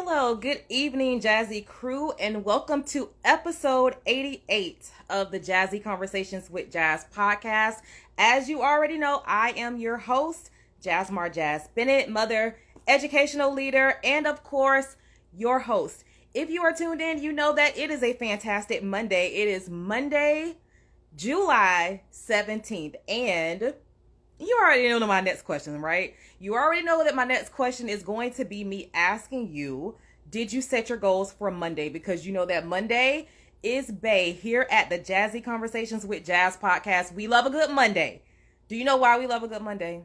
Hello, good evening, Jazzy crew, and welcome to episode 88 of the Jazzy Conversations with Jazz podcast. As you already know, I am your host, Jazz Bennett, mother, educational leader, and of course, your host. If you are tuned in, you know that it is a fantastic Monday. It is Monday, July 17th, and you already know my next question, right? You already know that my next question is going to be me asking you, did you set your goals for Monday? Because you know that Monday is Bay here at the Jazzy Conversations with Jazz podcast. We love a good Monday. Do you know why we love a good Monday?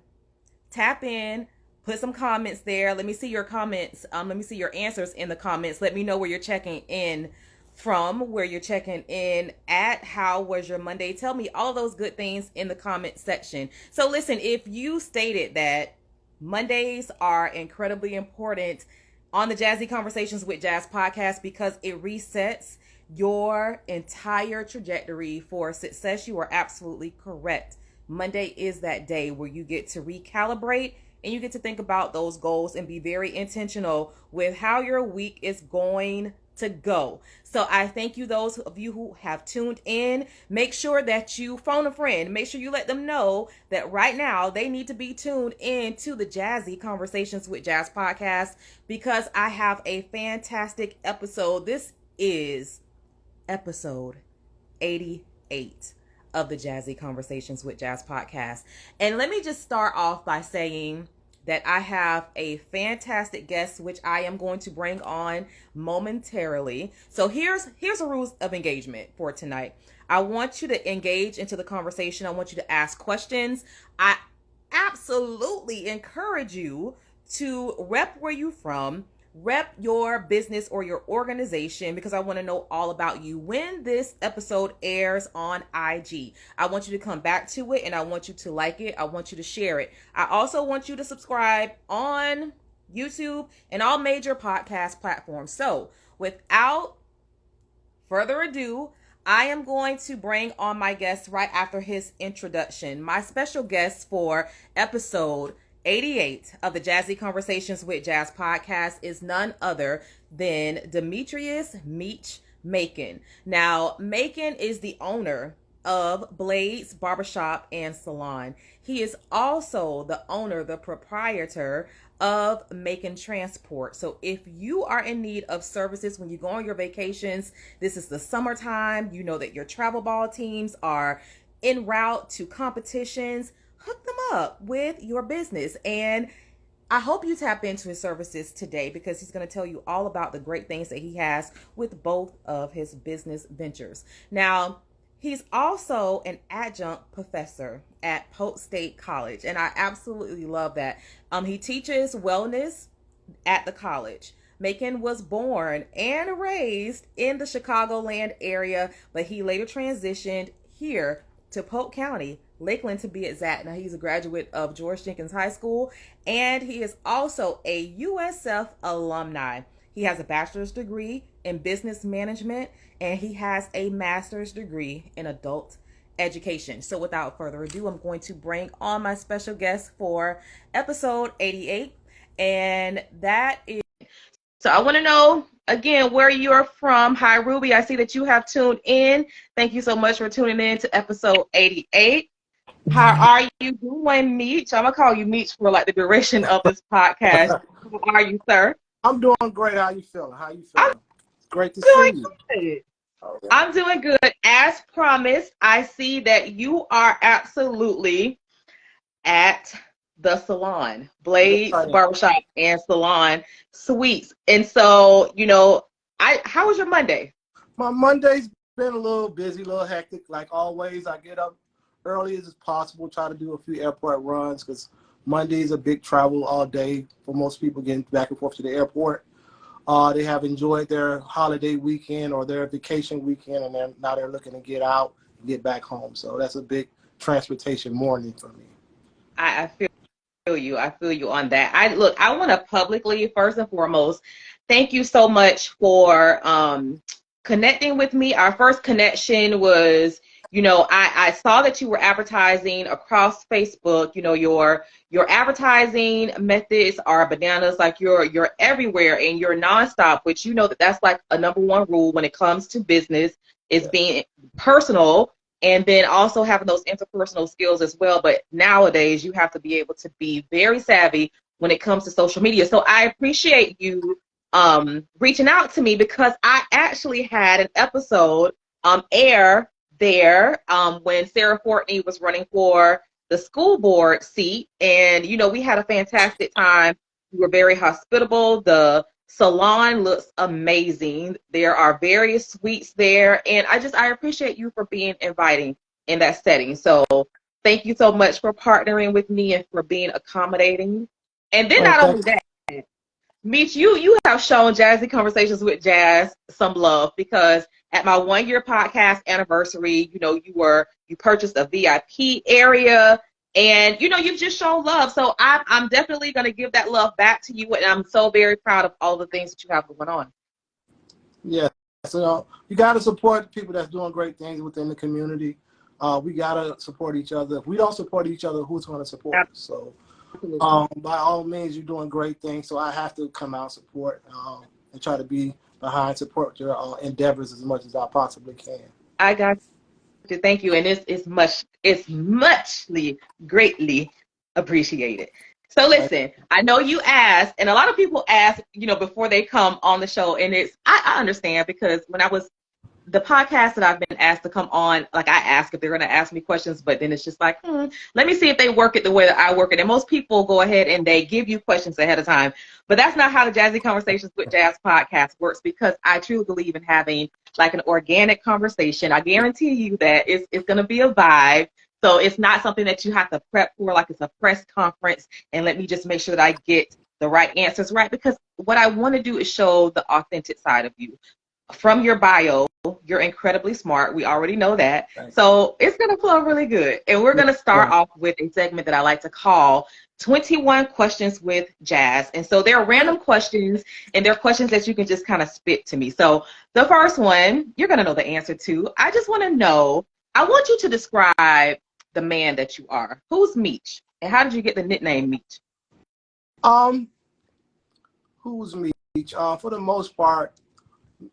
Tap in, put some comments there. Let me see your comments. Let me see your answers in the comments. Let me know where you're checking in from, where you're checking in at. How was your Monday? Tell me all those good things in the comment section. So listen, if you stated that Mondays are incredibly important on the Jazzy Conversations with Jazz podcast because it resets your entire trajectory for success, you are absolutely correct. Monday is that day where you get to recalibrate and you get to think about those goals and be very intentional with how your week is going to go. So I thank you, those of you who have tuned in. Make sure that you phone a friend. Make sure you let them know that right now they need to be tuned in to the Jazzy Conversations with Jazz podcast because I have a fantastic episode. This is episode 88 of the Jazzy Conversations with Jazz podcast. And let me just start off by saying that I have a fantastic guest, which I am going to bring on momentarily. So here's a rules of engagement for tonight. I want you to engage into the conversation. I want you to ask questions. I absolutely encourage you to rep where you're from, rep your business or your organization, because I want to know all about you. When this episode airs on IG, I want you to come back to it and I want you to like it. I want you to share it. I also want you to subscribe on YouTube and all major podcast platforms. So without further ado, I am going to bring on my guest right after his introduction. My special guest for episode 88 of the Jazzy Conversations with Jazz podcast is none other than Demetrius Meech Macon. Now, Macon is the owner of Blades Barbershop and Salon. He is also the owner, the proprietor of Macon Transport. So if you are in need of services when you go on your vacations, this is the summertime, you know that your travel ball teams are en route to competitions, hook them up with your business. And I hope you tap into his services today because he's going to tell you all about the great things that he has with both of his business ventures. Now, he's also an adjunct professor at Polk State College, and I absolutely love that. He teaches wellness at the college. Macon was born and raised in the Chicagoland area, but he later transitioned here to Polk County, Lakeland to be exact. Now he's a graduate of George Jenkins High School, and he is also a USF alumni. He has a bachelor's degree in business management, and he has a master's degree in adult education. So without further ado, I'm going to bring on my special guest for episode 88, and that is, so I want to know again where you're from. Hi, Ruby. I see that you have tuned in. Thank you so much for tuning in to episode 88. How are you doing, Meech? I'm going to call you Meech for like the duration of this podcast. How are you, sir? I'm doing great. How you feeling? It's great to see you. Good. Okay. I'm doing good. As promised, I see that you are absolutely at the salon, Blades Barbershop and Salon Suites. And so, you know, how was your Monday? My Monday's been a little busy, a little hectic. Like always, I get up early as possible, try to do a few airport runs because Monday is a big travel all day for most people getting back and forth to the airport. They have enjoyed their holiday weekend or their vacation weekend, and now they're looking to get out and get back home. So that's a big transportation morning for me. I feel you on that. I want to publicly, first and foremost, thank you so much for connecting with me. Our first connection was I saw that you were advertising across Facebook. Your advertising methods are bananas. Like you're everywhere and you're nonstop, which that's like a number one rule when it comes to business is being personal and then also having those interpersonal skills as well. But nowadays you have to be able to be very savvy when it comes to social media. So I appreciate you reaching out to me because I actually had an episode air there when Sarah Fortney was running for the school board seat. And, we had a fantastic time. We were very hospitable. The salon looks amazing. There are various suites there. And I appreciate you for being inviting in that setting. So thank you so much for partnering with me and for being accommodating. And then not only that, Meech, you have shown Jazzy Conversations with Jazz some love because at my 1-year podcast anniversary, you purchased a VIP area and, you've just shown love. So I'm definitely going to give that love back to you. And I'm so very proud of all the things that you have going on. Yeah. So you got to support people that's doing great things within the community. We got to support each other. If we don't support each other, who's going to support us? So by all means, you're doing great things. So I have to come out and support and try to be behind, support your endeavors as much as I possibly can. I got you. Thank you. And it's muchly, greatly appreciated. So listen, I know you asked, and a lot of people ask, before they come on the show. And I understand because when I was the podcast that I've been asked to come on, like I ask if they're going to ask me questions, but then it's just like, let me see if they work it the way that I work it. And most people go ahead and they give you questions ahead of time. But that's not how the Jazzy Conversations with Jazz podcast works because I truly believe in having like an organic conversation. I guarantee you that it's going to be a vibe. So it's not something that you have to prep for like it's a press conference and let me just make sure that I get the right answers right. Because what I want to do is show the authentic side of you. From your bio, you're incredibly smart. We already know that. Right. So it's going to flow really good. And we're going to start off with a segment that I like to call 21 Questions with Jazz. And so there are random questions, and they're questions that you can just kind of spit to me. So the first one, you're going to know the answer to. I just want to know, I want you to describe the man that you are. Who's Meech? And how did you get the nickname Meech? Who's Meech? For the most part,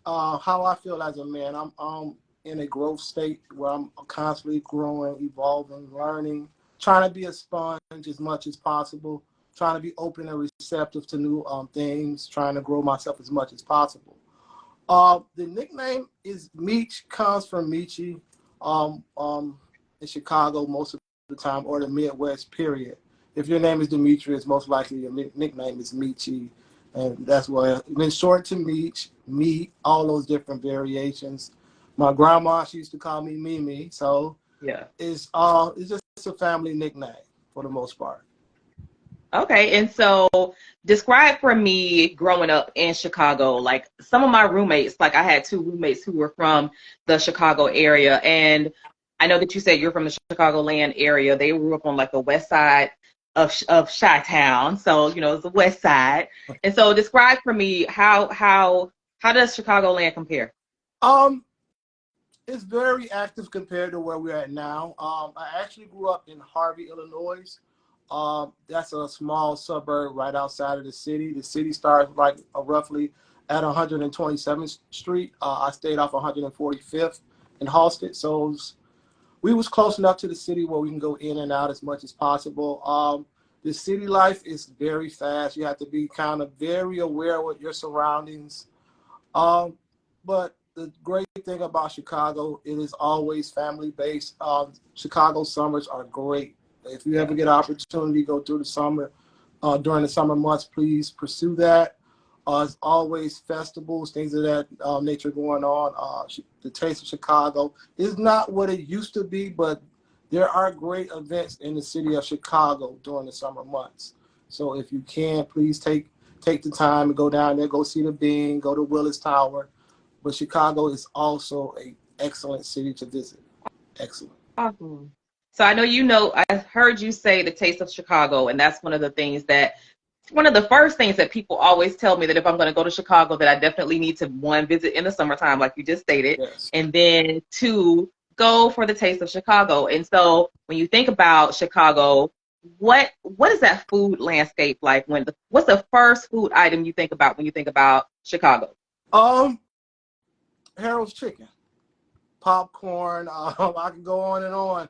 how I feel as a man, I'm in a growth state where I'm constantly growing, evolving, learning, trying to be a sponge as much as possible, trying to be open and receptive to new things, trying to grow myself as much as possible. The nickname is Meech, comes from Meechy in Chicago most of the time, or the Midwest, period. If your name is Demetrius, most likely your nickname is Meechy. And that's why it's been short to Meech, me, all those different variations. My grandma, she used to call me Mimi. So yeah, it's just a family nickname for the most part. Okay, and so describe for me growing up in Chicago, like some of my roommates, like I had 2 roommates who were from the Chicago area. And I know that you said you're from the Chicagoland area. They grew up on like the west side of Chi-Town, so it's the west side. And so describe for me how does Chicagoland compare? It's very active compared to where we're at now. I actually grew up in Harvey, Illinois. That's a small suburb right outside of the city. The city starts like roughly at 127th Street. I stayed off 145th in Halsted, so we was close enough to the city where we can go in and out as much as possible. The city life is very fast. You have to be kind of very aware with your surroundings. But the great thing about Chicago, it is always family-based. Chicago summers are great. If you ever get an opportunity to go through the summer, during the summer months, please pursue that. It's always festivals, things of that nature going on. The Taste of Chicago is not what it used to be, but there are great events in the city of Chicago during the summer months. So if you can, please take the time and go down there, go see the Bean, go to Willis Tower. But Chicago is also an excellent city to visit. Excellent. Awesome. So I I heard you say the Taste of Chicago, and that's one of the first things that people always tell me, that if I'm going to go to Chicago, that I definitely need to, 1, visit in the summertime, like you just stated, yes. And then 2, go for the taste of Chicago. And so when you think about Chicago, what is that food landscape like? What's the first food item you think about when you think about Chicago? Um, Harold's Chicken, popcorn. I can go on and on.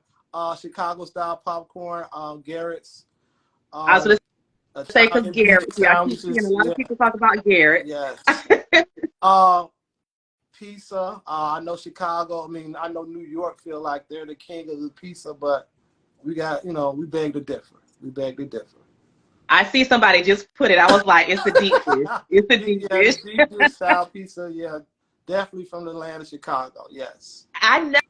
Chicago style popcorn. Garrett's. I was going Um, to say because Italian beef Garrett. See, I keep seeing a sandwiches. lot Yeah, of people talk about Garrett. yes. Pizza. I know Chicago. I mean, I know New York feel like they're the king of the pizza, but we got, we beg to differ. We beg to differ. I see somebody just put it. I was like, it's a deep dish. It's a deep Yeah, dish. the deep dish style pizza. Yeah, definitely from the land of Chicago. Yes. I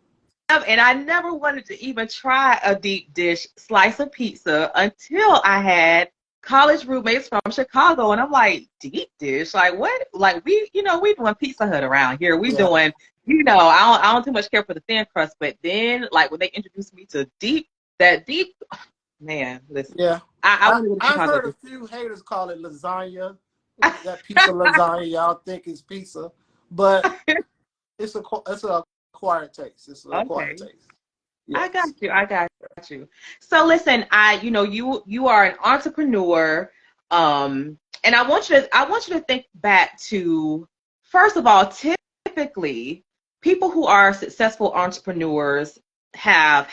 never wanted to even try a deep dish slice of pizza until I had college roommates from Chicago, and I'm like, deep dish, like what? Like we doing Pizza Hut around here. We Yeah. doing, I don't too much care for the thin crust, but then like when they introduced me to that deep, man, listen, Yeah. I want to go to I've Chicago. heard a few haters call it lasagna. That pizza lasagna, y'all think is pizza, but it's a acquired taste. It's an acquired Okay. taste. I got Yes. you. I got you. So listen, you are an entrepreneur, and I want you to think back to, first of all, typically people who are successful entrepreneurs have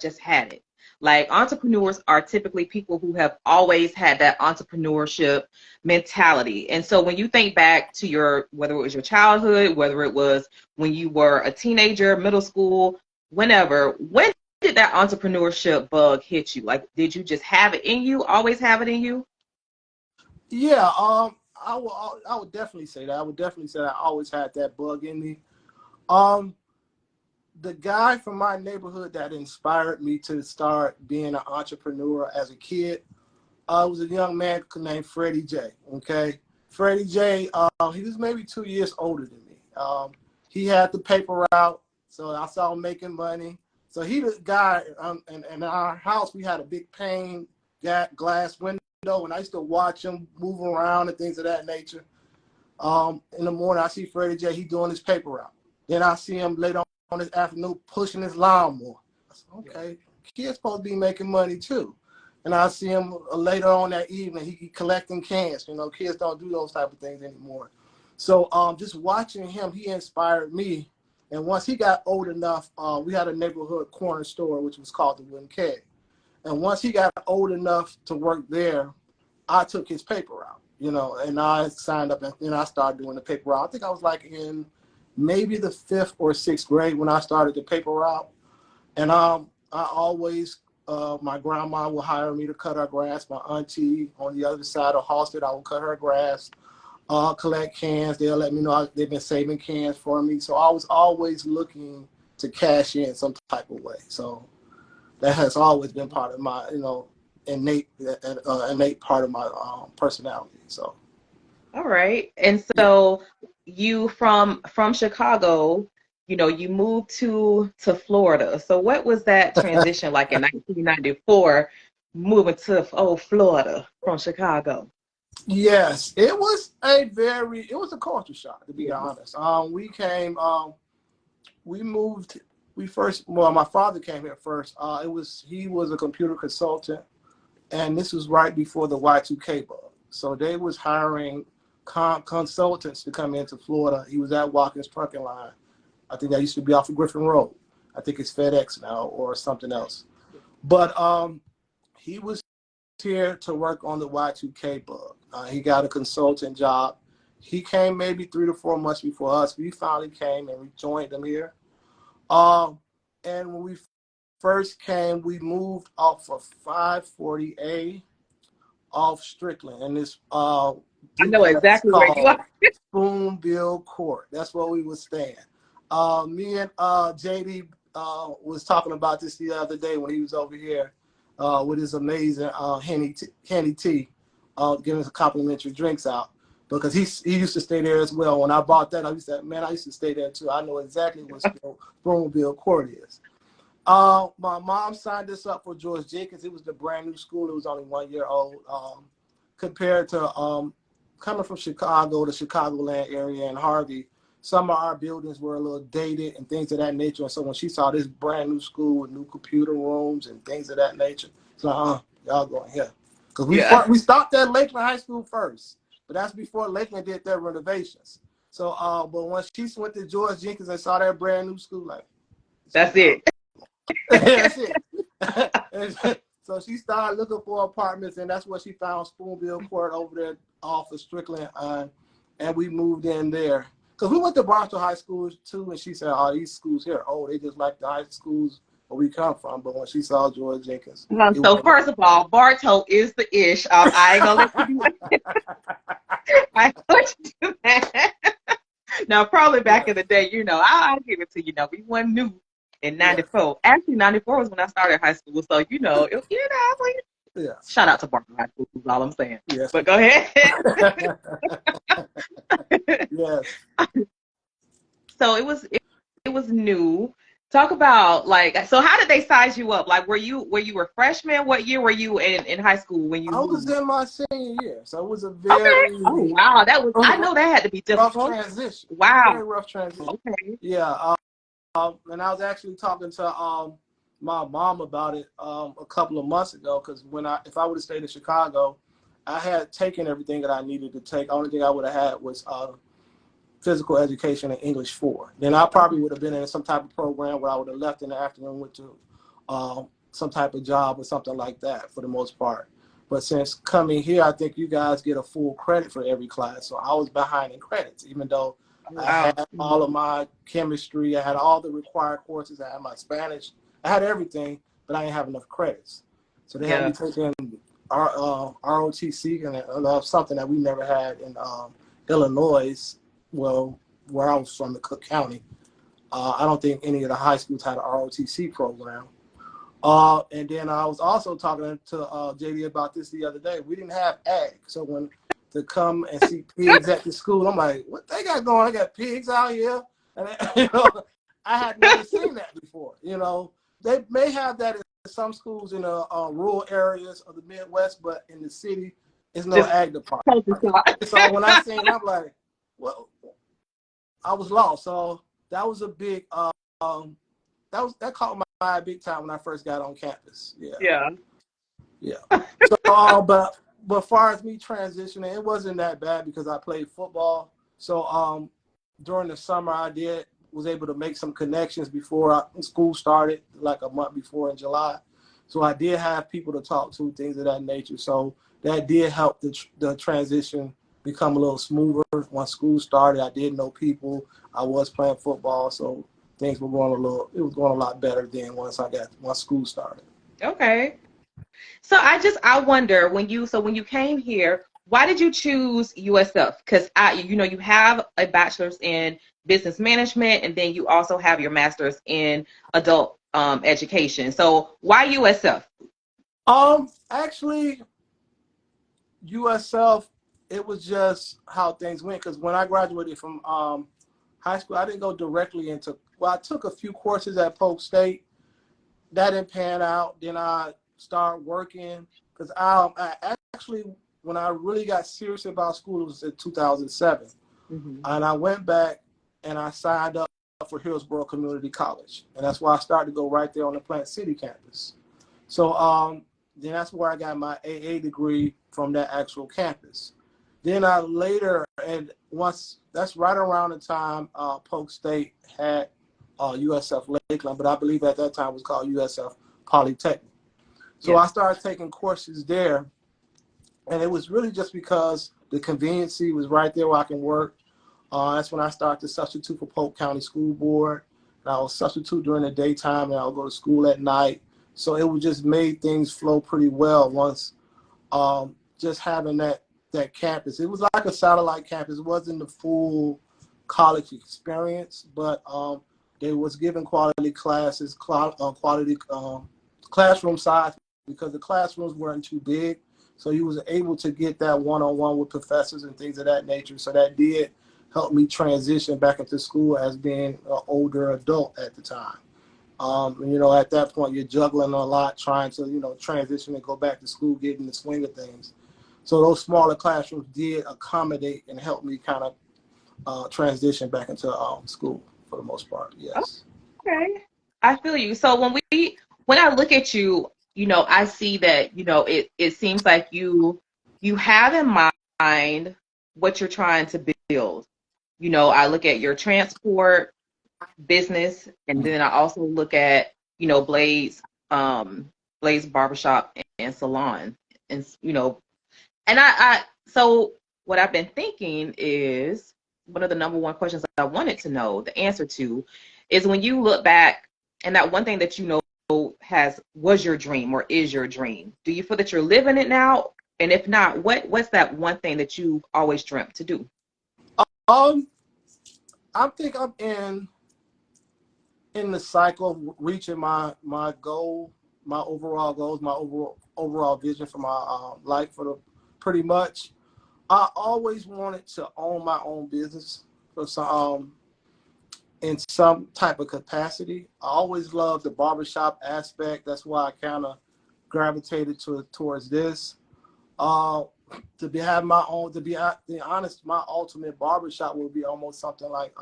just had it. Like entrepreneurs are typically people who have always had that entrepreneurship mentality. And so when you think back to whether it was your childhood, whether it was when you were a teenager, middle school, when did that entrepreneurship bug hit you? Like, did you just have it in you, always have it in you? Yeah. I would definitely say that. I would definitely say that I always had that bug in me. Um, the guy from my neighborhood that inspired me to start being an entrepreneur as a kid was a young man named Freddie J. Okay, Freddie J. He was maybe 2 years older than me. He had the paper route, so I saw him making money. So he the guy. And in our house we had a big pane glass window, and I used to watch him move around and things of that nature. In the morning I see Freddie J. He doing his paper route. Then I see him later on this afternoon pushing his lawnmower. I said, okay, kid's supposed to be making money too. And I see him later on that evening, he collecting cans. Kids don't do those type of things anymore. So just watching him, he inspired me. And once he got old enough, we had a neighborhood corner store, which was called the Wooden Keg. And once he got old enough to work there, I took his paper route, and I signed up and I started doing the paper route. I think I was like in maybe the 5th or 6th grade when I started the paper route. And I always, my grandma would hire me to cut her grass. My auntie on the other side of Halstead, I would cut her grass, collect cans. They'll let me know they've been saving cans for me. So I was always looking to cash in some type of way. So that has always been part of my, innate part of my personality. So. All right. And Yeah. so you from Chicago, you moved to Florida. So what was that transition like in 1994, moving to Florida from Chicago? Yes, it was a culture shock, to be honest. We moved, my father came here first. He was a computer consultant, and this was right before the Y2K bug. So they was hiring consultants to come into Florida. He was at Watkins Trucking Line. I think that used to be off of Griffin Road. I think it's FedEx now or something else. But he was here to work on the Y2K bug. He got a consultant job. He came maybe 3 to 4 months before us. We finally came and we joined him here. And when we first came, we moved off of 540A off Strickland, and this I know duplex exactly where you called are. Spoonbill Court. That's where we was staying. Me and JD was talking about this the other day when he was over here with his amazing Henny tea, giving us complimentary drinks out, because he used to stay there as well. When I bought that, I used to stay there too. I know exactly what Spoonbill Court is. My mom signed us up for George Jenkins. It was the brand new school. It was only 1 year old. Compared to coming from Chicago, the Chicagoland area, and Harvey, some of our buildings were a little dated and things of that nature. And so when she saw this brand new school with new computer rooms and things of that nature, it's like, y'all going here. Because we stopped at Lakeland High School first, but that's before Lakeland did their renovations. So, but when she went to George Jenkins and saw that brand new school, like, that's it. That's it. So she started looking for apartments, and that's where she found Spoonville Court over there off of Strickland, and we moved in there. Because we went to Barstow High School too, and she said, "Oh, these schools here, they just like the high schools where we come from." But when she saw George Jenkins, so first of all, Bartow is the ish. I ain't gonna let you do that. I ain't gonna let you do that. Now, probably back in the day, I'll give it to you. We weren't new in '94. Yeah. Actually, '94 was when I started high school. So shout out to Bartow High School. Is all I'm saying. Yes. But go ahead. Yes. So it was new. Talk about so how did they size you up? Like were you a freshman? What year were you in high school when you I was in my senior year. So it was a very Oh wow, I know that had to be difficult. Rough transition. Wow. Very rough transition. Okay. Yeah. And I was actually talking to my mom about it a couple of months ago, because if I would have stayed in Chicago, I had taken everything that I needed to take. The only thing I would have had was physical education and English 4. Then I probably would have been in some type of program where I would have left in the afternoon, went to some type of job or something like that for the most part. But since coming here, I think you guys get a full credit for every class. So I was behind in credits, even though I had all of my chemistry, I had all the required courses, I had my Spanish, I had everything, but I didn't have enough credits. So they had me taking ROTC, and something that we never had in Illinois. Well, where I was from, the Cook County, I don't think any of the high schools had an ROTC program. And then I was also talking to JD about this the other day. We didn't have ag, so to come and see pigs at the school, I'm like, what they got going? They got pigs out here, and I had never seen that before. They may have that in some schools in the rural areas of the Midwest, but in the city, it's no ag department. So when I seen it, I'm like, well, I was lost. So that was a big that caught my eye big time when I first got on campus. Yeah. So but as far as me transitioning, it wasn't that bad because I played football. So during the summer I was able to make some connections before school started, like a month before in July. So I did have people to talk to, things of that nature. So that did help the transition become a little smoother. Once school started, I did know people. I was playing football, so things were going a lot better then once school started. Okay. So I wonder when you came here, why did you choose USF? Because you have a bachelor's in business management, and then you also have your master's in adult education. So why USF? Actually, USF, it was just how things went. Because when I graduated from high school, I didn't go directly into. Well, I took a few courses at Polk State. That didn't pan out. Then I started working because I actually, when I really got serious about school, it was in 2007. Mm-hmm. And I went back and I signed up for Hillsborough Community College. And that's why I started to go right there on the Plant City campus. So then that's where I got my AA degree from that actual campus. Then I later, and once, that's right around the time Polk State had USF Lakeland, but I believe at that time it was called USF Polytechnic. So I started taking courses there, and it was really just because the conveniency was right there where I can work. That's when I started to substitute for Polk County School Board. And I was substitute during the daytime, and I would go to school at night. So it would just made things flow pretty well once just having that campus. It was like a satellite campus. It wasn't the full college experience, but they was giving quality classes, quality classroom size, because the classrooms weren't too big. So you was able to get that one-on-one with professors and things of that nature. So that did help me transition back into school as being an older adult at the time. At that point, you're juggling a lot, trying to, transition and go back to school, get in the swing of things. So those smaller classrooms did accommodate and help me kind of transition back into school for the most part. Yes. Okay. I feel you. So when I look at you, I see that, it seems like you have in mind what you're trying to build. I look at your transport business, and then I also look at, Blaze Barbershop and Salon. And and so what I've been thinking is one of the number one questions I wanted to know the answer to is, when you look back and that one thing that was your dream or is your dream, do you feel that you're living it now? And if not, what's that one thing that you've always dreamt to do? I think I'm in the cycle of reaching my goal, my overall goals, my overall vision for my life for the pretty much. I always wanted to own my own business for some in some type of capacity. I always loved the barbershop aspect. That's why I kind of gravitated towards this. Have my own, to be honest, my ultimate barbershop would be almost something like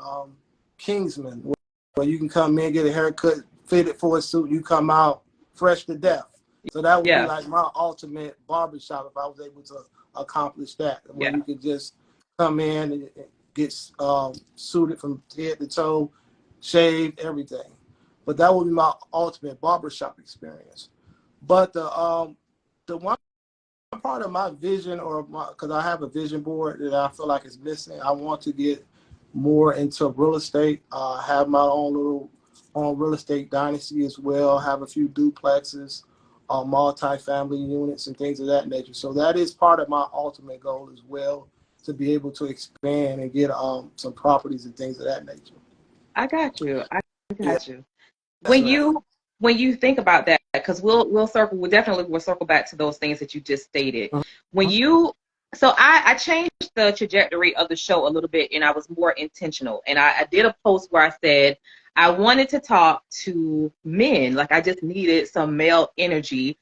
Kingsman, where you can come in, get a haircut, fitted for a suit, and you come out fresh to death. So that would be like my ultimate barbershop if I was able to accomplish that, where you could just come in and get suited from head to toe, shaved, everything. But that would be my ultimate barbershop experience. But the one part of my vision, because I have a vision board that I feel like is missing, I want to get more into real estate, have my own real estate dynasty as well, have a few duplexes, multi-family units and things of that nature. So that is part of my ultimate goal as well, to be able to expand and get some properties and things of that nature. I got you. You. Yes, When you think about that, because we'll circle back to those things that you just stated. Mm-hmm. So I changed the trajectory of the show a little bit, and I was more intentional. And I did a post where I said I wanted to talk to men, like I just needed some male energy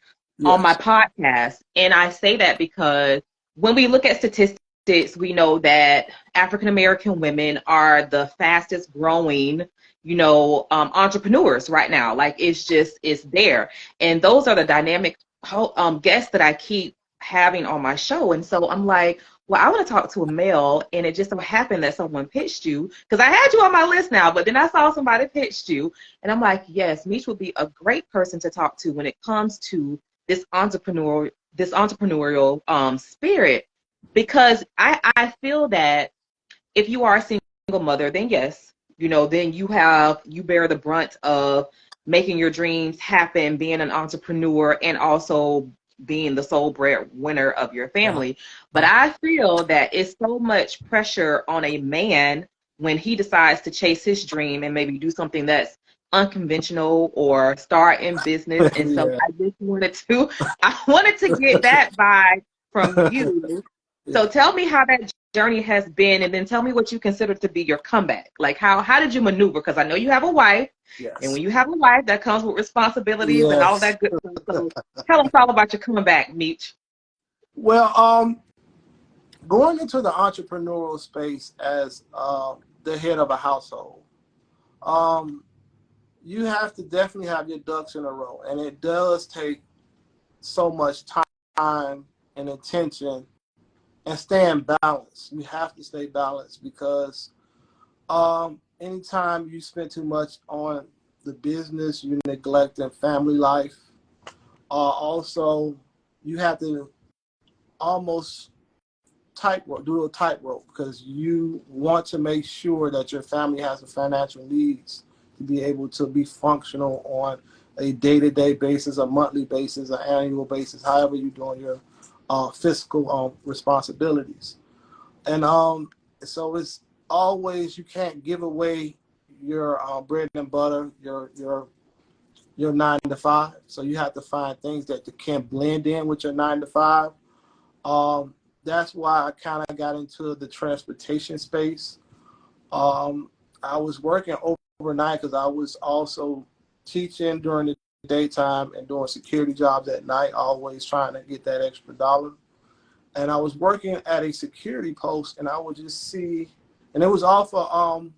on my podcast. And I say that because when we look at statistics, we know that African American women are the fastest growing, entrepreneurs right now. Like it's there. And those are the dynamic guests that I keep having on my show. And so I'm like, well, I want to talk to a male, and it just so happened that someone pitched you, because I had you on my list now, but then I saw somebody pitched you, and I'm like, yes, Meech would be a great person to talk to when it comes to this entrepreneurial spirit, because I feel that if you are a single mother, then yes, then you bear the brunt of making your dreams happen, being an entrepreneur, and also being the sole breadwinner of your family. But I feel that it's so much pressure on a man when he decides to chase his dream and maybe do something that's unconventional or start in business. And so I wanted to get that vibe from you. So tell me how that journey has been, and then tell me what you consider to be your comeback. Like how did you maneuver? Because I know you have a wife, and when you have a wife, that comes with responsibilities and all of that good stuff. So tell us all about your comeback, Meech. Well, going into the entrepreneurial space as the head of a household, you have to definitely have your ducks in a row, and it does take so much time and attention. And staying balanced. You have to stay balanced, because anytime you spend too much on the business, you neglect family life. Also, you have to almost do a tightrope, because you want to make sure that your family has the financial needs to be able to be functional on a day-to-day basis, a monthly basis, an annual basis, however you're doing your fiscal responsibilities. And so it's always, you can't give away your bread and butter, your 9 to 5. So you have to find things that can blend in with your 9 to 5. That's why I kind of got into the transportation space. I was working overnight because I was also teaching during the daytime and doing security jobs at night, always trying to get that extra dollar. And I was working at a security post, and I would just see And it was off of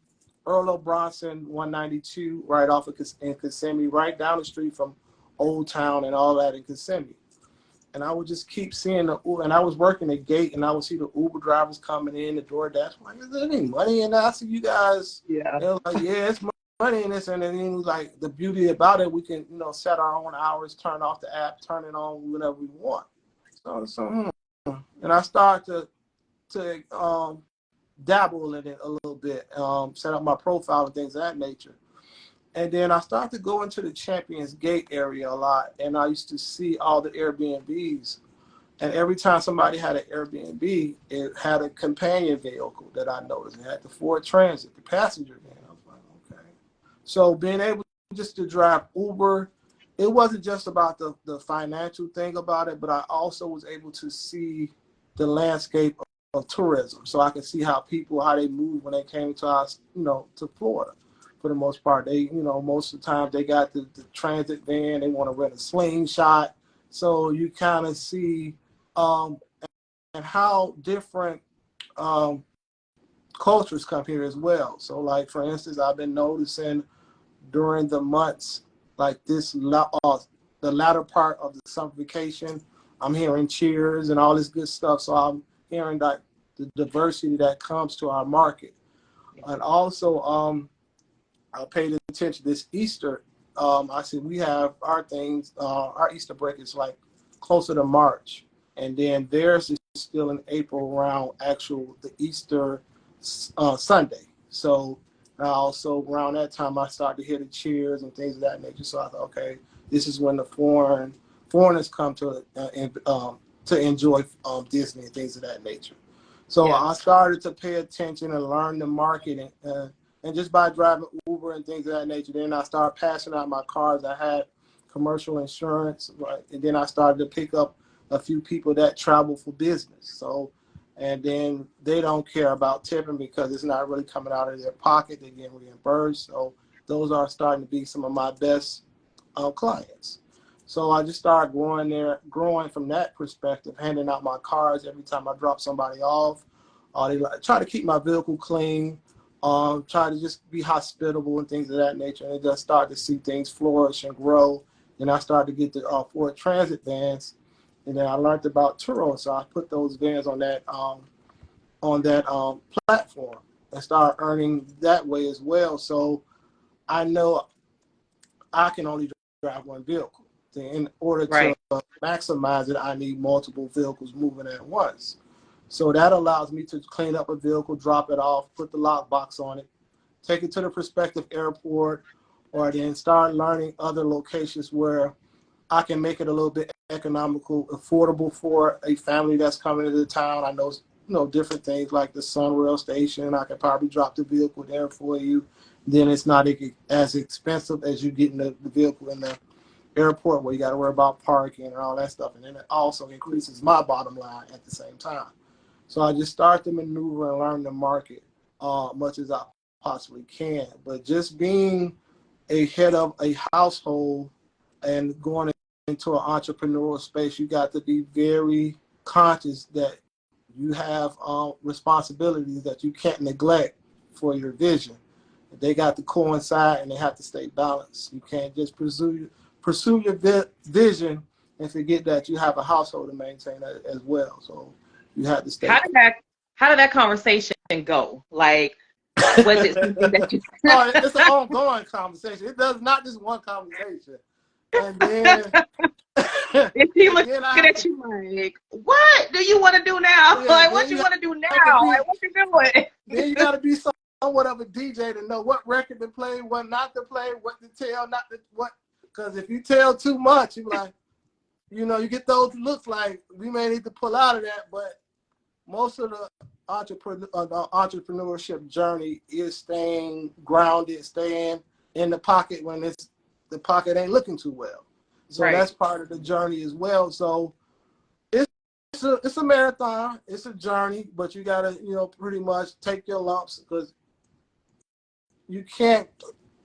Earl Bronson 192, right off of in Kissimmee, right down the street from Old Town and all that in Kissimmee. And I would just keep seeing and I was working the gate, and I would see the Uber drivers coming in, the DoorDash. I'm like, is there any money in there? I see you guys. Yeah. They were like, yeah, it's money in this. And then it was like, the beauty about it, we can, set our own hours, turn off the app, turn it on whenever we want. And I started to dabble in it a little bit, set up my profile and things of that nature. And then I started to go into the Champions Gate area a lot, and I used to see all the Airbnbs. And every time somebody had an Airbnb, it had a companion vehicle that I noticed. It had the Ford Transit, the passenger van. I was like, okay. So being able just to drive Uber, it wasn't just about the financial thing about it, but I also was able to see the landscape of tourism. So I could see how they move when they came to us, to Florida. For the most part, they, most of the time they got the transit van. They want to rent a slingshot. So you kind of see and how different cultures come here as well. So, like, for instance, I've been noticing during the months like this, the latter part of the summer vacation, I'm hearing cheers and all this good stuff. So I'm hearing that the diversity that comes to our market. And also, I paid attention this Easter. I said we have our things. Our Easter break is like closer to March, and then theirs is still in April around the Easter Sunday. So also around that time, I started to hear the cheers and things of that nature. So I thought, okay, this is when the foreigners come to enjoy Disney and things of that nature. So I started to pay attention and learn the marketing. And just by driving Uber and things of that nature, then I started passing out my cars. I had commercial insurance, right? And then I started to pick up a few people that travel for business. So, and then they don't care about tipping because it's not really coming out of their pocket. They're getting reimbursed. So those are starting to be some of my best clients. So I just started growing from that perspective, handing out my cars every time I drop somebody off. They try to keep my vehicle clean. Try to just be hospitable and things of that nature, and just start to see things flourish and grow. And I started to get the Ford Transit vans, and then I learned about Turo, so I put those vans on that platform and started earning that way as well. So I know I can only drive one vehicle. In order to maximize it, I need multiple vehicles moving at once. So that allows me to clean up a vehicle, drop it off, put the lockbox on it, take it to the prospective airport, or then start learning other locations where I can make it a little bit economical, affordable for a family that's coming into the town. I know, different things like the Sunrail station. I can probably drop the vehicle there for you. Then it's not as expensive as you getting the vehicle in the airport where you got to worry about parking and all that stuff. And then it also increases my bottom line at the same time. So I just start to maneuver and learn the market much as I possibly can. But just being a head of a household and going into an entrepreneurial space, you got to be very conscious that you have responsibilities that you can't neglect for your vision. They got to coincide and they have to stay balanced. You can't just pursue your vision and forget that you have a household to maintain as well. So you have to stay. How did that conversation go? Like, was it something that you? Oh, it's an ongoing conversation. It does not just one conversation. And then Is he looking at you like, what do you want to do now? Yeah, like, what you want to do now? Like, what you doing? Then you got to be somewhat of a DJ to know what record to play, what not to play, what to tell, not to what. Because if you tell too much, you're like, you get those looks like we may need to pull out of that. But most of the entrepreneurship journey is staying grounded, staying in the pocket when the pocket ain't looking too well. So that's part of the journey as well. So it's a marathon, it's a journey, but you gotta pretty much take your lumps because you can't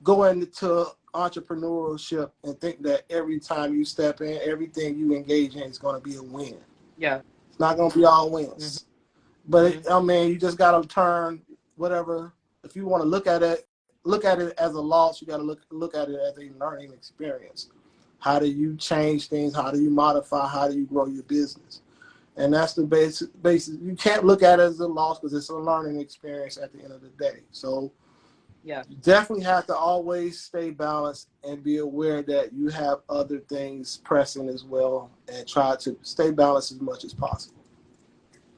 go into entrepreneurship and think that every time you step in, everything you engage in is going to be a win. Yeah, it's not going to be all wins. But you just got to turn whatever. If you want to look at it as a loss. You got to look at it as a learning experience. How do you change things? How do you modify? How do you grow your business? And that's the basic. You can't look at it as a loss because it's a learning experience at the end of the day. So Yeah. you definitely have to always stay balanced and be aware that you have other things pressing as well, and try to stay balanced as much as possible.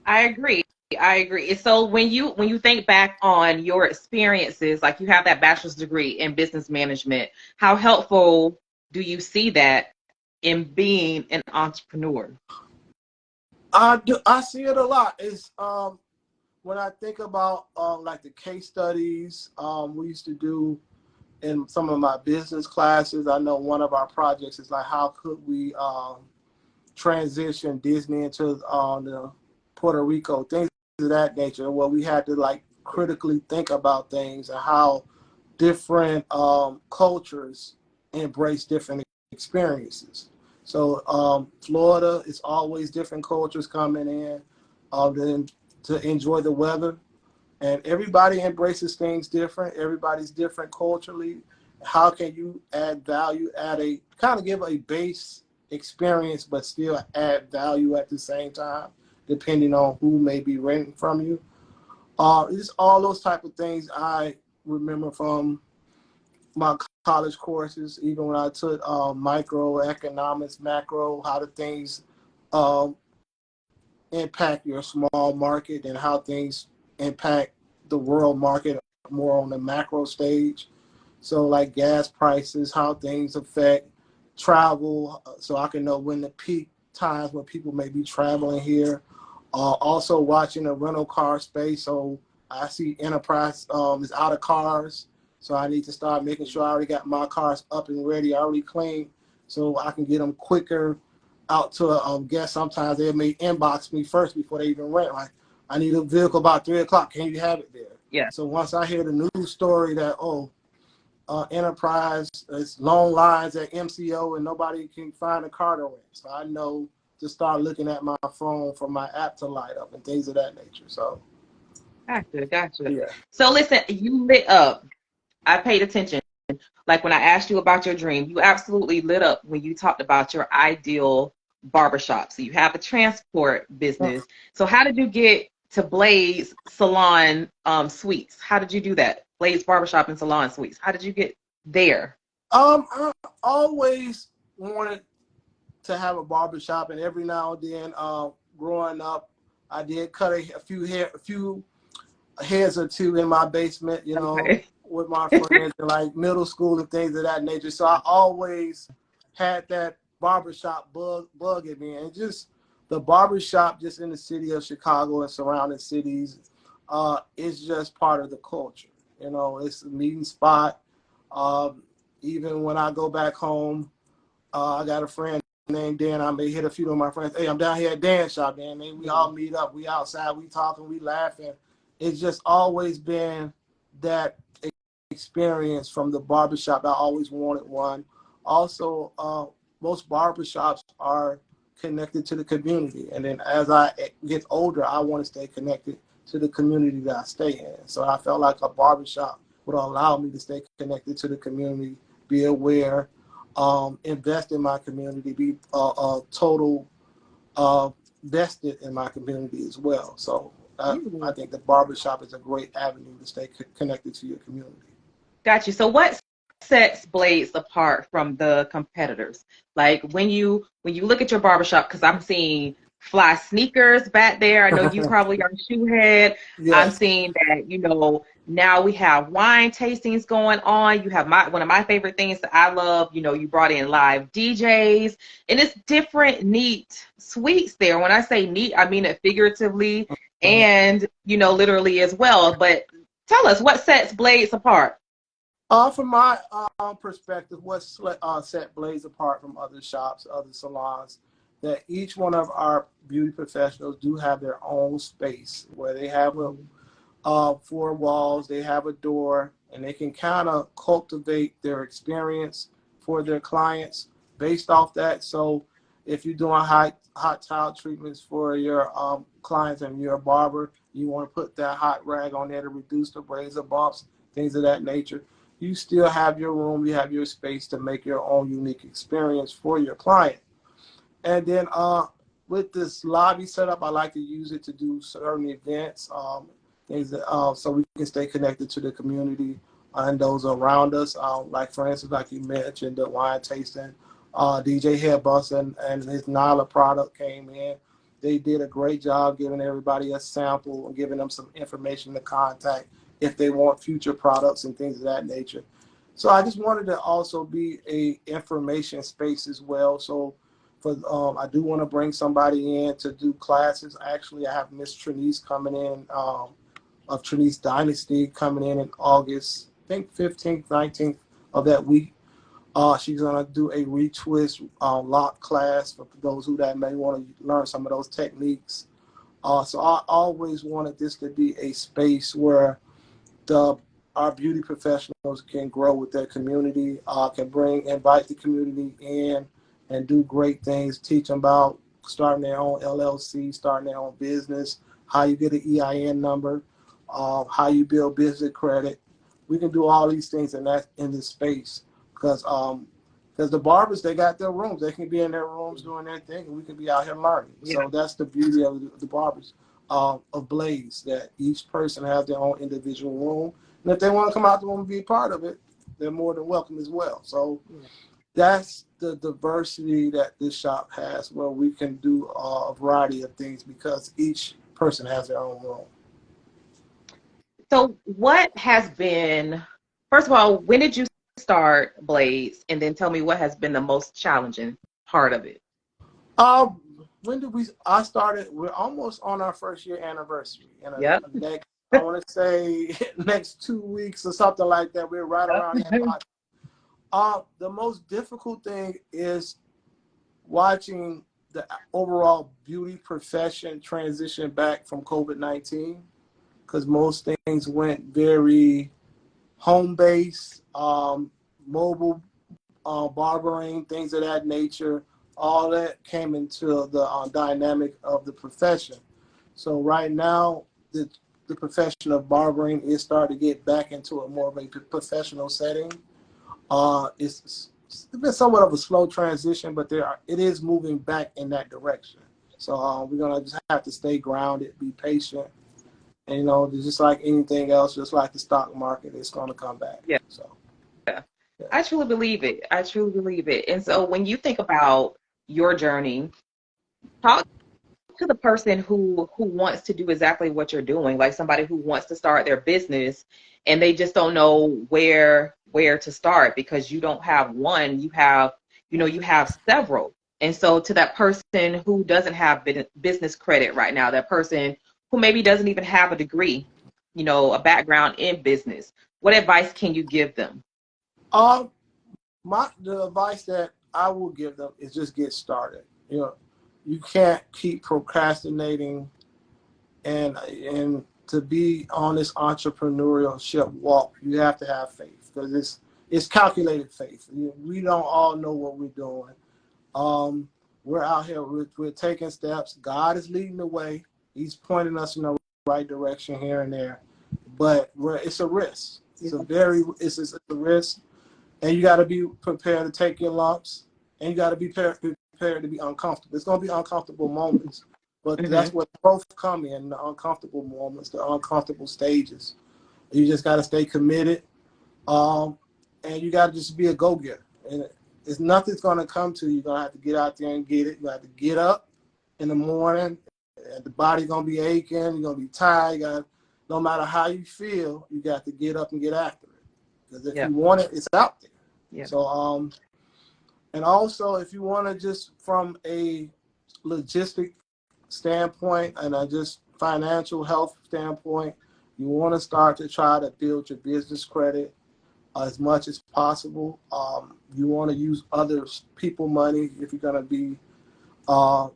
I agree. I agree. So when you think back on your experiences, like you have that bachelor's degree in business management, how helpful do you see that in being an entrepreneur? I see it a lot. It's when I think about like the case studies we used to do in some of my business classes. I know one of our projects is like, how could we transition Disney into the Puerto Rico, things of that nature. Well, we had to like critically think about things and how different cultures embrace different experiences. So Florida is always different cultures coming in then to enjoy the weather. And everybody embraces things different. Everybody's different culturally. How can you add value, kind of give a base experience, but still add value at the same time, depending on who may be renting from you? It's all those type of things I remember from my college courses, even when I took microeconomics, macro, how do things um, impact your small market and how things impact the world market more on the macro stage. So like gas prices, how things affect travel, so I can know when the peak times when people may be traveling here. Also watching the rental car space. So I see Enterprise is out of cars. So I need to start making sure I already got my cars up and ready, already clean, so I can get them quicker out to a guest. Sometimes they may inbox me first before they even rent. Like, I need a vehicle about 3 o'clock. Can you have it there? Yeah. So once I hear the news story that, Enterprise, it's long lines at MCO and nobody can find a car to rent. So I know to start looking at my phone for my app to light up and things of that nature. So, Gotcha. yeah. So listen, you lit up. I paid attention. Like when I asked you about your dream, you absolutely lit up when you talked about your ideal barbershop. So you have a transport business. So how did you get to Blaze Salon Suites? How did you do that? Blaze Barbershop and Salon Suites. How did you get there? I always wanted to have a barbershop, and every now and then, growing up, I did cut a few heads or two in my basement, Okay. with my friends in like middle school and things of that nature. So I always had that barbershop bug in me, and just the barbershop just in the city of Chicago and surrounding cities is just part of the culture. It's a meeting spot. Even when I go back home, I got a friend named Dan. I may hit a few of my friends. Hey, I'm down here at Dan's shop, man. We all meet up. We outside. We talking. We laughing. It's just always been that experience from the barbershop. I always wanted one. Also, most barbershops are connected to the community. And then as I get older, I want to stay connected to the community that I stay in. So I felt like a barbershop would allow me to stay connected to the community, be aware, invest in my community, be total vested in my community as well. So I think the barbershop is a great avenue to stay connected to your community. Got you. So what sets Blaze apart from the competitors? Like when you look at your barbershop, because I'm seeing fly sneakers back there. I know you probably are a shoe head. I'm Yes. seeing that, now we have wine tastings going on. You have one of my favorite things that I love, you brought in live DJs, and it's different neat suites there. When I say neat, I mean it figuratively and, literally as well. But tell us, what sets Blaze apart? From my perspective, what set Blaze apart from other shops, other salons, that each one of our beauty professionals do have their own space where they have four walls, they have a door, and they can kind of cultivate their experience for their clients based off that. So If you're doing hot towel treatments for your clients and you're a barber, you want to put that hot rag on there to reduce the razor bumps, things of that nature. You still have your room, you have your space to make your own unique experience for your client. And then with this lobby setup, I like to use it to do certain events, things that so we can stay connected to the community and those around us. Like for instance, like you mentioned, the wine tasting, DJ Headbus and his Nala product came in. They did a great job giving everybody a sample and giving them some information to contact if they want future products and things of that nature. So I just wanted to also be a information space as well. So for I do want to bring somebody in to do classes. Actually, I have Miss Trinice coming in of Trinice Dynasty coming in August, I think 15th, 19th of that week. She's gonna do a retwist lock class for those who that may want to learn some of those techniques. So I always wanted this to be a space where our beauty professionals can grow with their community, can invite the community in and do great things, teach them about starting their own LLC, starting their own business, how you get an EIN number, how you build business credit. We can do all these things in this space because the barbers, they got their rooms. They can be in their rooms doing their thing, and we can be out here learning. Yeah. So that's the beauty of the barbers of Blaze, that each person has their own individual room. And if they want to come out the room and be a part of it, they're more than welcome as well. So that's the diversity that this shop has, where we can do a variety of things because each person has their own room. So what has been, first of all, when did you start Blaze? And then tell me what has been the most challenging part of it. I started, we're almost on our first year anniversary. And yep. Next, I want to say next 2 weeks or something like that. We're right around that. The most difficult thing is watching the overall beauty profession transition back from COVID-19, because most things went very home-based, mobile barbering, things of that nature. All that came into the dynamic of the profession. So right now, the profession of barbering is starting to get back into a more of a professional setting. It's been somewhat of a slow transition, but it is moving back in that direction. So we're gonna just have to stay grounded, be patient, and just like anything else, just like the stock market, it's gonna come back. Yeah. So. Yeah. I truly believe it. I truly believe it. And so when you think about your journey, talk to the person who wants to do exactly what you're doing, like somebody who wants to start their business and they just don't know where to start because you don't have one, you have several. And so to that person who doesn't have business credit right now, that person who maybe doesn't even have a degree, a background in business, what advice can you give them? The advice that I will give them is just get started. You can't keep procrastinating, and to be on this entrepreneurship walk, you have to have faith, because it's calculated faith. We don't all know what we're doing. We're out here, we're taking steps. God is leading the way. He's pointing us in the right direction here and there, but it's a risk. It's a risk. And you got to be prepared to take your lumps, and you got to be prepared to be uncomfortable. It's going to be uncomfortable moments, but that's what growth come in, the uncomfortable moments, the uncomfortable stages. You just got to stay committed, and you got to just be a go-getter. And nothing's going to come to you. You're going to have to get out there and get it. You have to get up in the morning, and the body's going to be aching. You're going to be tired. No matter how you feel, you got to get up and get after it. Because if you want it, it's out there. Yeah. So, and also if you want to just from a logistic standpoint and a just financial health standpoint, you want to start to try to build your business credit as much as possible. You want to use other people money if you're going to be out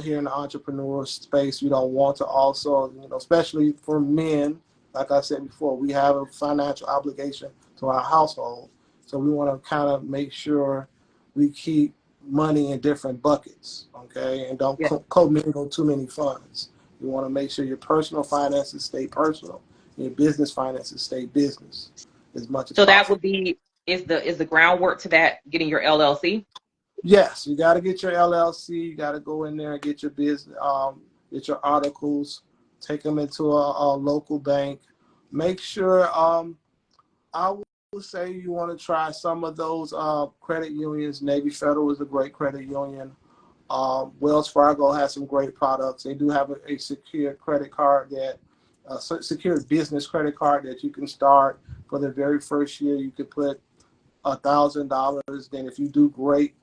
here in the entrepreneur space. You don't want to also, especially for men, like I said before, we have a financial obligation to our household. So we want to kind of make sure we keep money in different buckets, okay? And don't commingle too many funds. You want to make sure your personal finances stay personal, and your business finances stay business as much as So that possible. would be is the groundwork to that getting your LLC? Yes, you got to get your LLC. You got to go in there and get your business, get your articles, take them into a local bank. Make sure, I would say you want to try some of those credit unions. Navy Federal is a great credit union. Wells Fargo has some great products. They do have a secure credit card that, secure business credit card that you can start for the very first year. You could put $1,000. Then if you do great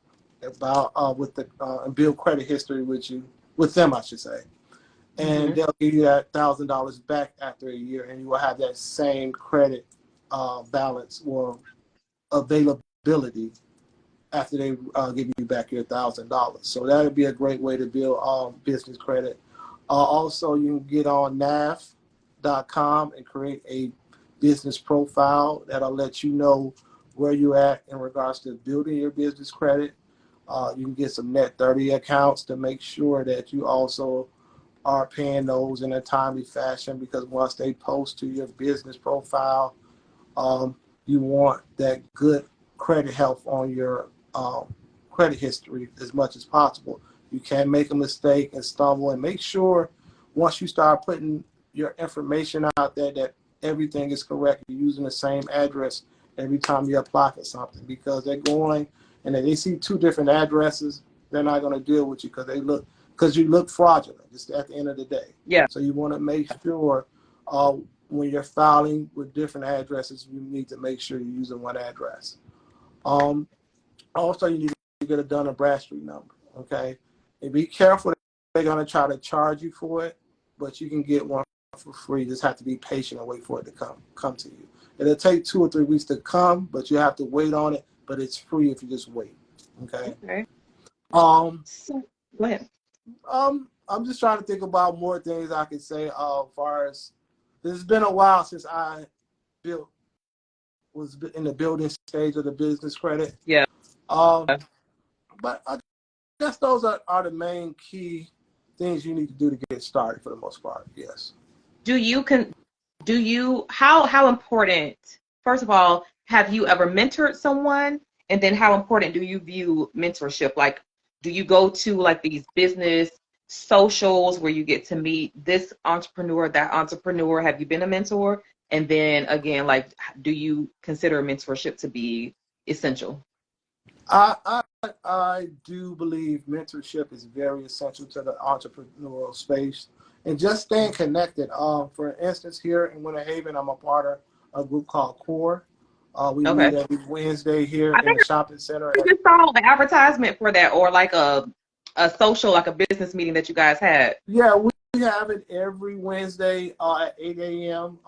about with the and build credit history with them, I should say, and they'll give you that $1,000 back after a year, and you will have that same credit balance or availability after they give you back your $1,000. So that would be a great way to build business credit. Also, you can get on nav.com and create a business profile that'll let you know where you're at in regards to building your business credit. You can get some net 30 accounts to make sure that you also are paying those in a timely fashion, because once they post to your business profile, you want that good credit health on your credit history as much as possible. You can't make a mistake and stumble, and make sure once you start putting your information out there that everything is correct. You're using the same address every time you apply for something, because they're going and if they see two different addresses, they're not going to deal with you because you look fraudulent just at the end of the day. Yeah. So you want to make sure when you're filing with different addresses, you need to make sure you're using one address. Also, you need to get a Dun & Bradstreet number, okay? And be careful. They're going to try to charge you for it, but you can get one for free. You just have to be patient and wait for it to come to you. It'll take 2 or 3 weeks to come, but you have to wait on it, but it's free if you just wait, okay? Okay. So, go ahead. I'm just trying to think about more things I could say as far as this has been a while since I was in the building stage of the business credit. Yeah. But I guess those are the main key things you need to do to get started for the most part. Yes. How important, first of all, have you ever mentored someone? And then how important do you view mentorship? Like, do you go to like these business socials where you get to meet this entrepreneur, that entrepreneur? Have you been a mentor? And then again, like, do you consider mentorship to be essential? I do believe mentorship is very essential to the entrepreneurial space, and just staying connected. For instance, here in Winter Haven, I'm a part of a group called Core. We meet every Wednesday here in the shopping center. I just saw the advertisement for that, or like a social, like a business meeting that you guys had. Yeah, we have it every Wednesday at 8 a.m.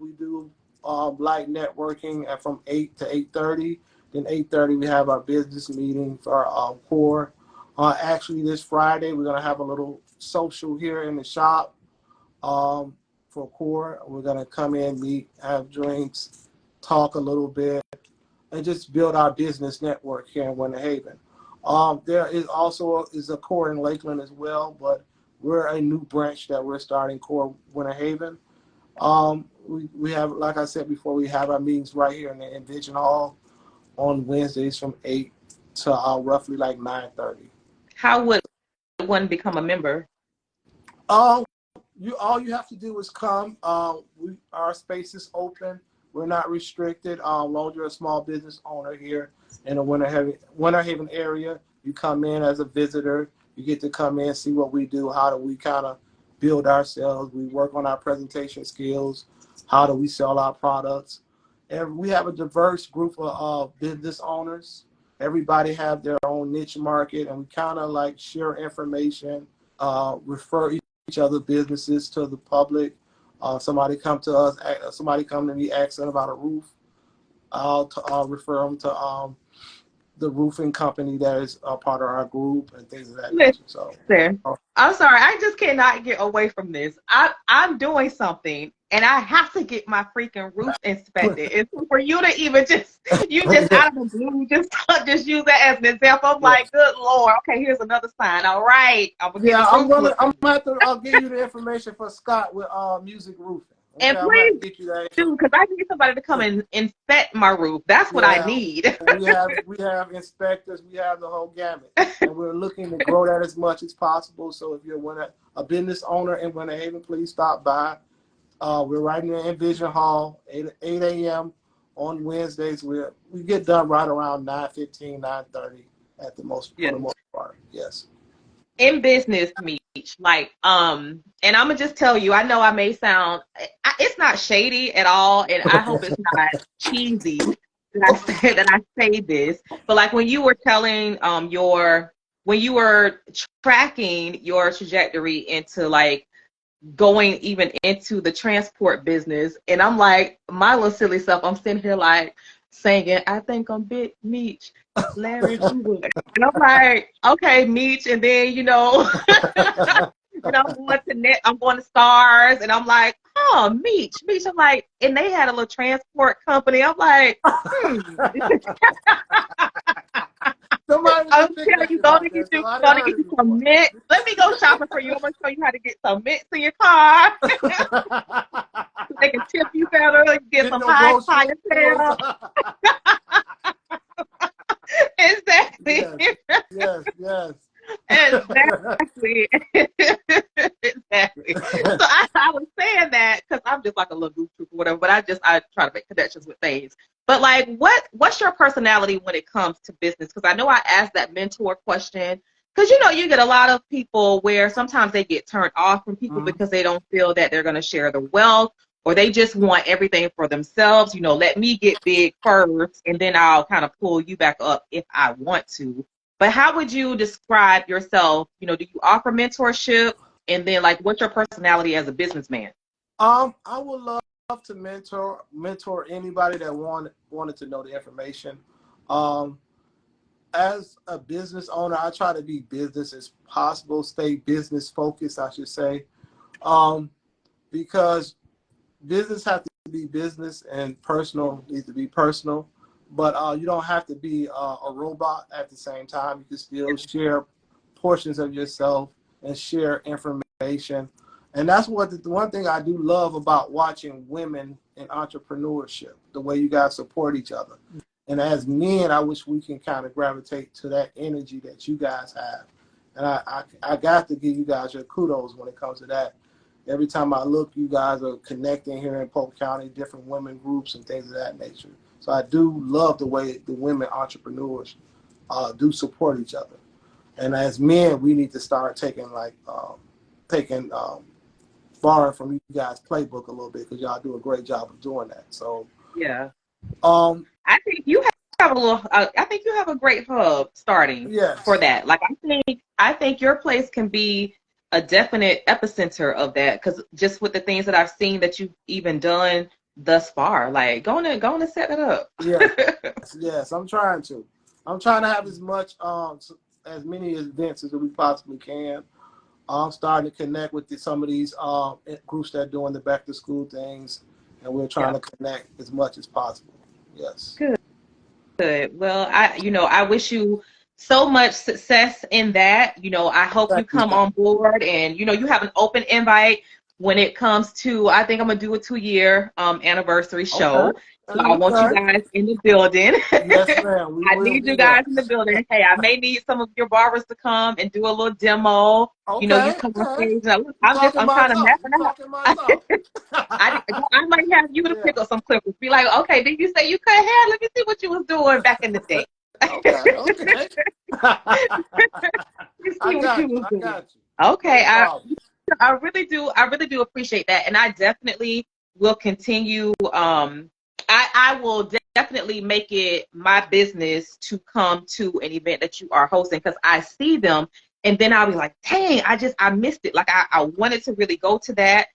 We do light networking from 8 to 8:30. Then 8:30 we have our business meeting for our Core. Actually, this Friday we're gonna have a little social here in the shop for Core. We're gonna come in, meet, have drinks, talk a little bit, and just build our business network here in Winter Haven. There is also a Core in Lakeland as well, but we're a new branch that we're starting, Core Winter Haven. We have, like I said before, we have our meetings right here in the Invention Hall on Wednesdays from 8 to roughly like 9:30. How would one become a member? All you have to do is come. Our space is open. We're not restricted. As long as you're a small business owner here in the Winter Haven area, you come in as a visitor. You get to come in, see what we do. How do we kind of build ourselves? We work on our presentation skills. How do we sell our products? And we have a diverse group of business owners. Everybody have their own niche market, and we kind of like share information, refer each other businesses to the public. Somebody come to us, somebody come to me asking about a roof. I'll refer them to the roofing company that is a part of our group and things of that nature. So, Listen, I'm sorry, I just cannot get away from this. I'm doing something, and I have to get my freaking roof inspected. And so for you to even you just out of the blue, just use that as an example. I'm like, good Lord, okay, here's another sign. All right, I'm gonna get I'm gonna have to. I'll give you the information for Scott with music roofing. Okay, and I'm gonna please get you that. do, because I need somebody to come and inspect my roof. That's what I need. we have inspectors. We have the whole gamut, and we're looking to grow that as much as possible. So if you're a business owner in Winter Haven, please stop by. We're right near Envision Hall, 8 a.m. on Wednesdays. We get done right around 9:15, 9:30 at the most for the most part. Yes. In business, Meech, like, and I'm gonna just tell you, I know I may sound, it's not shady at all, and I hope it's not cheesy that I say this, but like when you were telling when you were tracking your trajectory into like going even into the transport business, and I'm like, my little silly self, I'm sitting here like singing, I think I'm Big Meech, Larry Hoover. And I'm like, okay, Meech, and then and I'm going to Stars, and I'm like, oh, Meech. I'm like, and they had a little transport company. I'm like, I'm telling you, gonna get you some mint. Let me go shopping for you. I'm gonna show you how to get some mints in your car. They can tip you better, get some high clientele. Exactly. Yes. Exactly. Exactly. So I was saying that because I'm just like a little goof troop or whatever, but I try to make connections with things. But like, what's your personality when it comes to business? Because I know I asked that mentor question. Because you get a lot of people where sometimes they get turned off from people because they don't feel that they're going to share the wealth, or they just want everything for themselves. Let me get big first, and then I'll kind of pull you back up if I want to. But how would you describe yourself? Do you offer mentorship? And then, like, what's your personality as a businessman? I would love to mentor anybody that wanted to know the information. As a business owner, I try to be business as possible, stay business focused, I should say, because business has to be business and personal needs to be personal. But you don't have to be a robot at the same time. You can still share portions of yourself and share information. And that's the one thing I do love about watching women in entrepreneurship, the way you guys support each other. And as men, I wish we can kind of gravitate to that energy that you guys have. And I got to give you guys your kudos when it comes to that. Every time I look, you guys are connecting here in Polk County, different women groups and things of that nature. So I do love the way the women entrepreneurs do support each other. And as men, we need to start borrowing from you guys' playbook a little bit, because y'all do a great job of doing that. So yeah, I think you have I think you have a great hub starting for that. Like, I think your place can be a definite epicenter of that, because just with the things that I've seen that you've even done thus far, like go on and set it up. Yes, I'm trying to have as many events as we possibly can. I'm starting to connect with some of these groups that are doing the back to school things, and we're trying to connect as much as possible. Yes. Good. Well, I wish you so much success in that. I hope you come on board, and you have an open invite when it comes to, I think I'm gonna do a 2-year anniversary show. Okay. So I want you guys in the building. Yes, ma'am. I need you guys in the building. Hey, I may need some of your barbers to come and do a little demo. Okay. You come on stage. I'm kind of messing up. I might have you to pick up some clippers. Be like, okay, did you say you cut hair? Let me see what you was doing back in the day. Okay. I got you. Okay, I really do appreciate that, and I definitely will continue. I will definitely make it my business to come to an event that you are hosting, because I see them, and then I'll be like, dang, I missed it. Like I wanted to really go to that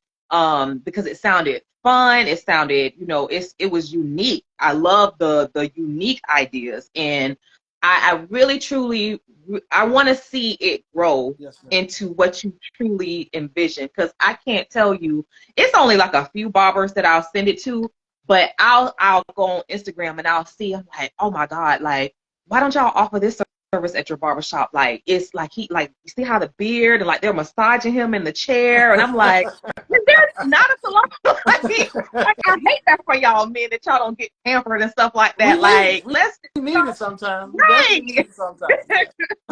because it sounded fun. It sounded, it was unique. I love the unique ideas, and I really truly I want to see it grow Yes, ma'am. into what you truly envision, because I can't tell you, it's only like a few barbers that I'll send it to, but I'll go on Instagram and I'll see, I'm like, oh my God, like, why don't y'all offer this service at your barbershop? Like, it's like like, you see how the beard and like they're massaging him in the chair, and I'm like, there's not a salon. Like, I hate that for y'all men, that y'all don't get pampered and stuff like that. Like, let's need it sometimes. We definitely need right. it sometimes.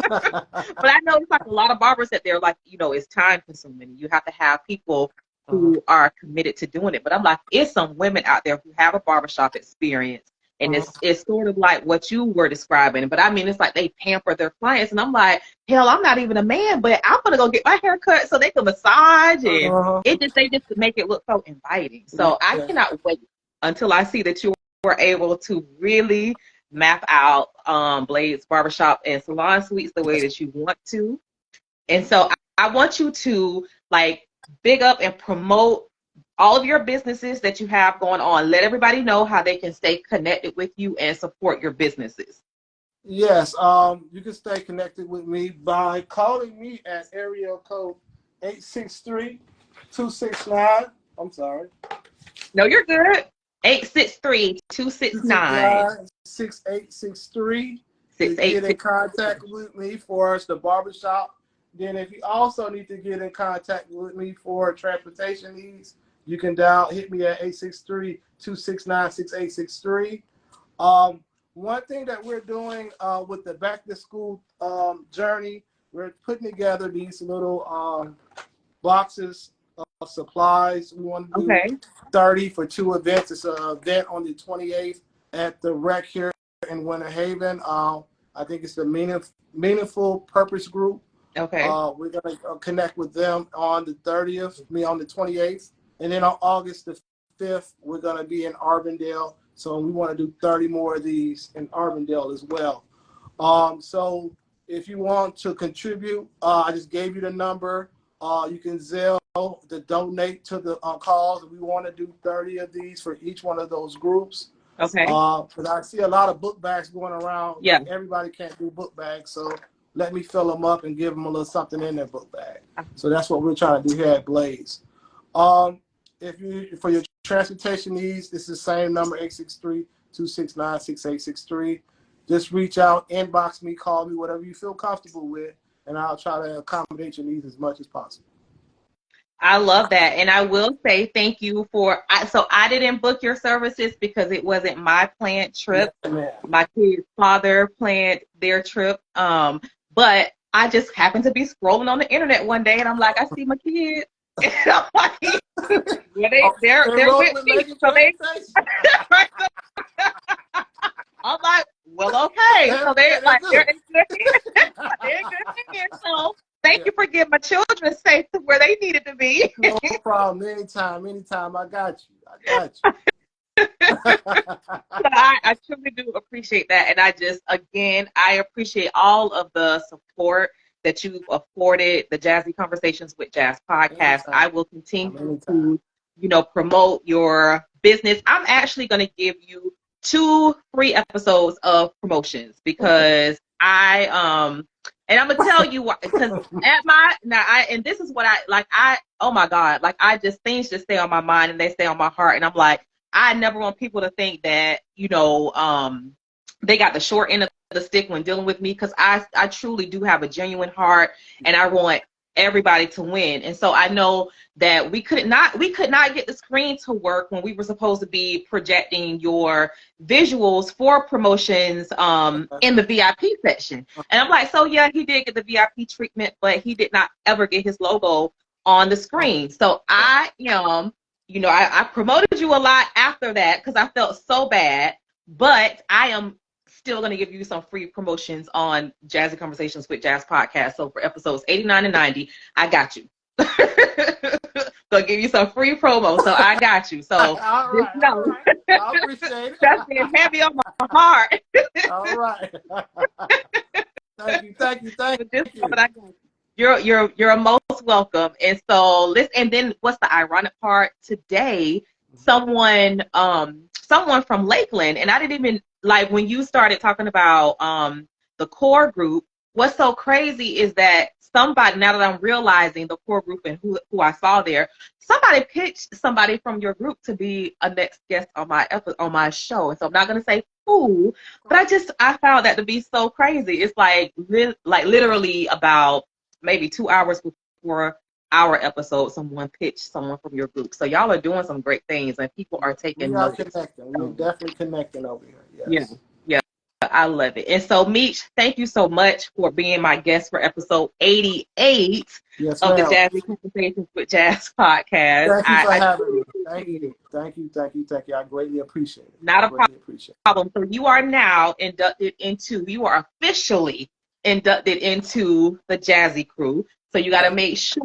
But I know it's like a lot of barbers that they're like, it's time consuming. You have to have people who are committed to doing it. But I'm like, it's some women out there who have a barbershop experience. And it's sort of like what you were describing. But I mean, it's like they pamper their clients. And I'm like, hell, I'm not even a man, but I'm going to go get my hair cut so they can massage. And they just make it look so inviting. So I cannot wait until I see that you were able to really map out Blade's Barbershop and Salon Suites the way that you want to. And so I want you to like big up and promote all of your businesses that you have going on. Let everybody know how they can stay connected with you and support your businesses. Yes, you can stay connected with me by calling me at area code 863-269. I'm sorry. No, you're good. 863-269. 6863. To get in contact with me for the barbershop. Then if you also need to get in contact with me for transportation needs, you can hit me at 863-269-6863. One thing that we're doing with the back to school journey, we're putting together these little boxes of supplies. We want to do 30 for 2 events. It's an event on the 28th at the rec here in Winter Haven. I think it's the Meaningful Purpose Group. Okay. We're going to connect with them on the 30th, on the 28th. And then on August the 5th, we're going to be in Arbondale. So we want to do 30 more of these in Arbondale as well. So if you want to contribute, I just gave you the number. You can Zelle to donate to the cause. We want to do 30 of these for each one of those groups. Okay. Because I see a lot of book bags going around. Yeah. Like everybody can't do book bags. So let me fill them up and give them a little something in their book bag. So that's what we're trying to do here at Blaze. If you, for your transportation needs, this is the same number, 863-269-6863. Just reach out, inbox me, call me, whatever you feel comfortable with, and I'll try to accommodate your needs as much as possible. I love that. And I will say thank you so I didn't book your services because it wasn't my planned trip. Yeah, my kid's father planned their trip. But I just happened to be scrolling on the internet one day and I'm like, I see my kid. And I'm like, they're with me. So I'm like, well, okay. So they're in good hands. So thank you for getting my children safe to where they needed to be. No problem. Anytime. I got you. I truly do appreciate that. And I appreciate all of the support that you've afforded the Jazzy Conversations with Jazz podcast. I will continue to, promote your business. I'm actually going to give you 2 free episodes of promotions because and I'm gonna tell you why, because and this is what oh my God, like things just stay on my mind and they stay on my heart, and I'm like, I never want people to think that, they got the short end of the stick when dealing with me, because I truly do have a genuine heart and I want everybody to win. And so I know that we could not get the screen to work when we were supposed to be projecting your visuals for promotions in the VIP section. And I'm like, so yeah, he did get the VIP treatment, but he did not ever get his logo on the screen. So I promoted you a lot after that because I felt so bad, but I am still going to give you some free promotions on Jazzy Conversations with Jazz podcast. So for episodes 89 and 90, I got you. So give you some free promo. So I got you. So all right. I appreciate it. That's being heavy on my heart. All right. Thank you. You're most welcome. And so and then what's the ironic part today? Someone from Lakeland, and I didn't even, like, when you started talking about the core group. What's so crazy is that somebody, now that I'm realizing the core group and who I saw there, somebody pitched somebody from your group to be a next guest on my show. And so I'm not going to say who, but I found that to be so crazy. It's like literally about maybe 2 hours before our episode, someone pitched someone from your group. So y'all are doing some great things, and people are taking We are notice. connecting. We are definitely connecting over here. Yeah, Yes. yeah, I love it. And so, Meech, thank you so much for being my guest for episode 88 Yes, of the ma'am. Jazzy Conversations with Jazz podcast. Thank you for having me. Thank you. Thank you. I greatly appreciate it. Not a greatly appreciate it. problem. So you are now you are officially inducted into the Jazzy crew. So you got to make sure